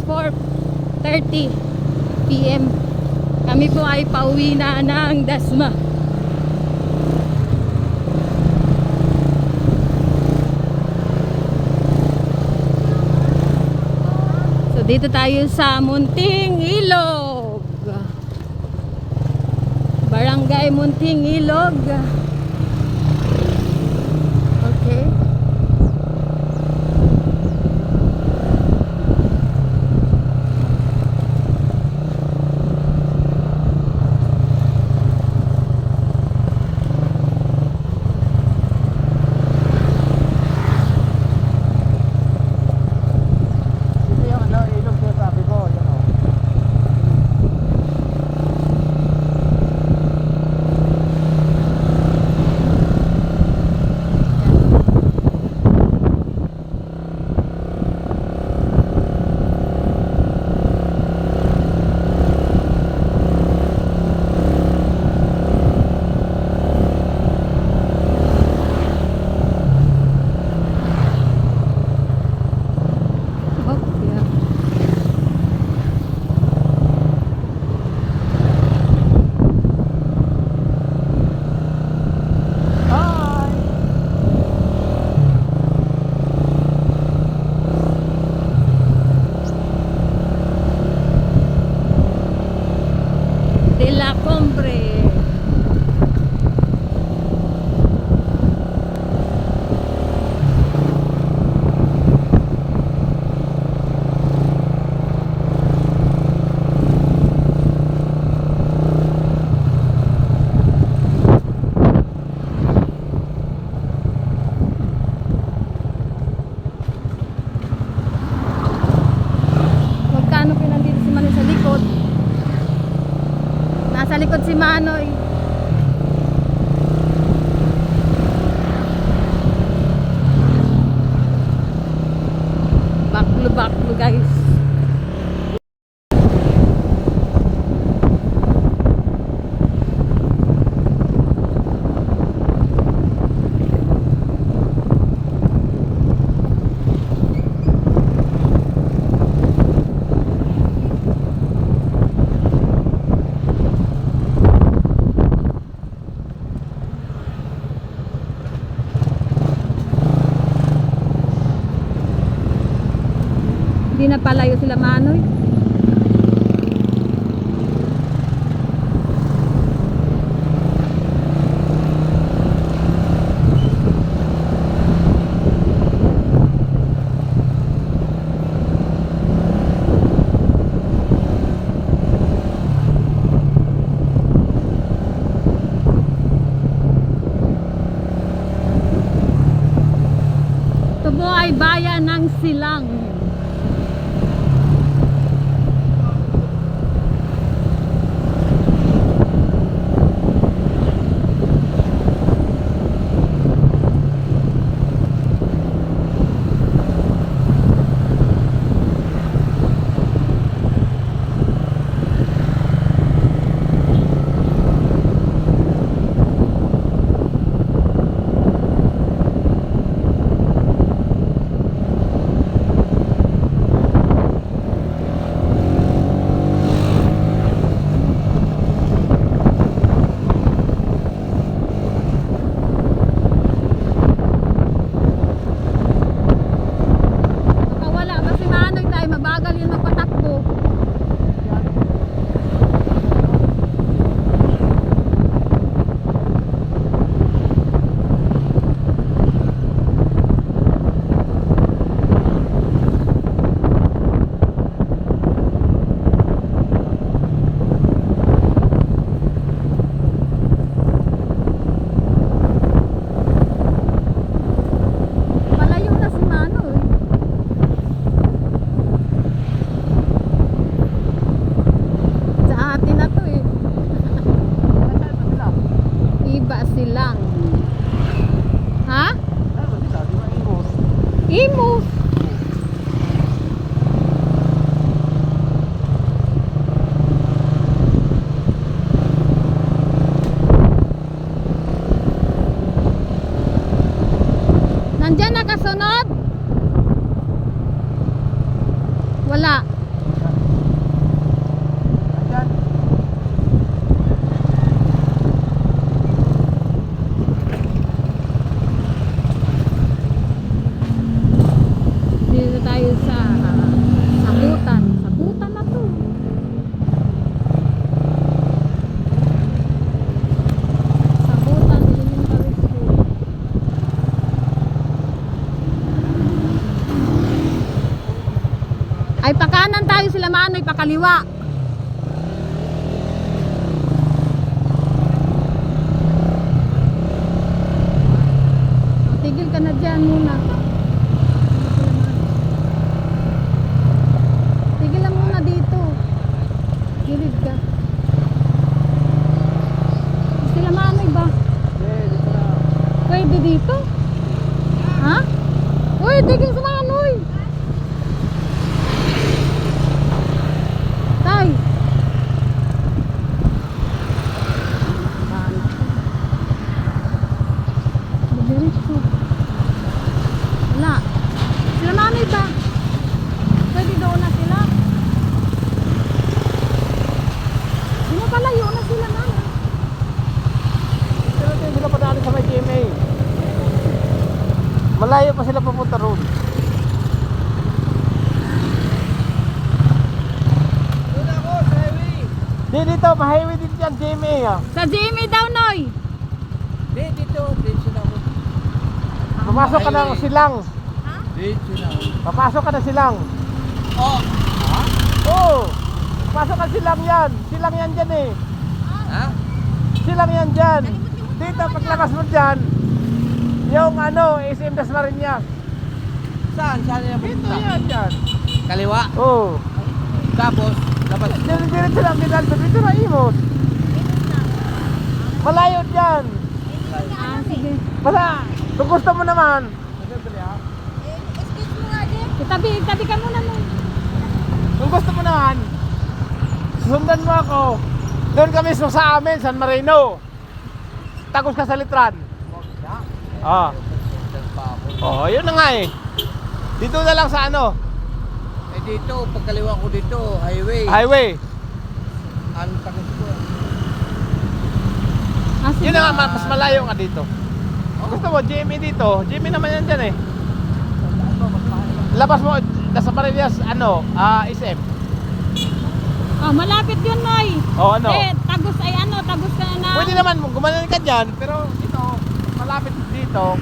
4:30 PM. Kami po ay pauwi na ng Dasma. So dito tayo sa Munting Ilog, Barangay Munting Ilog. Okay. De la Combre. Magkano pinandito si Manoy sa likod? Nasa likod si Manoy. Baklo guys. Hindi na palayo sila Manoy. Ito po ay bayan ng Silang. Imo. Nandiyan nakasunod? Wala. Daanan tayo sila Manoy pakaliwa. Tigil ka na dyan muna. Tigil lang muna dito. Gilid ka. Sila Manoy ba? Pwede dito? Ha? Uy, tigil sa Manoy. Tay. Diretso. Wala. Sila Manoy ba? Pwede doon na sila. Di mo palayo na sila Manoy. Pero hindi sila padaan sa may GMA. Malayo pa sila pupunta roon. Doon ako sa highway. Di dito, ma-highway din dyan, GMA ah. Sa Jimmy daw, Noy. Di, dito na ako. Papasok ka ng silang. Dito na ako. Papasok ka ng silang. Oh! Oo. Papasok ka silang yan. Silang yan dyan eh. Ha? Silang yan dyan. Dito, paglabas mo dyan, yung ano, SM Dasmariñas. Saan? Saan niya Dito pupunta? yan dyan. Kaliwa. Oo. Tapos, dapat Diretso lang din dito. Dito na imos. Malayo dyan. Ah, sige. Basta, kung gusto mo naman. Tabi ka muna Noy. Kung gusto mo naman, sundan mo ako. Doon kami sa amin, San Marino. Tagos ka sa Litran. Ah. Oh, yun na nga eh. Dito na lang sa ano, eh dito, pagkaliwa ko dito, highway. highway. Ang takot ko. Ah, sige. Yun na nga, mas malayo nga dito. Kung gusto mo, GMA dito. GMA naman yan dyan eh. Labas mo, nasa Parilias, ano, SM. Oh, malapit yun, Noy. Oh, ano? Tagos ay ano, tagos ka na. Pwede naman, gumanon ka dyan, pero ito, malapit dito.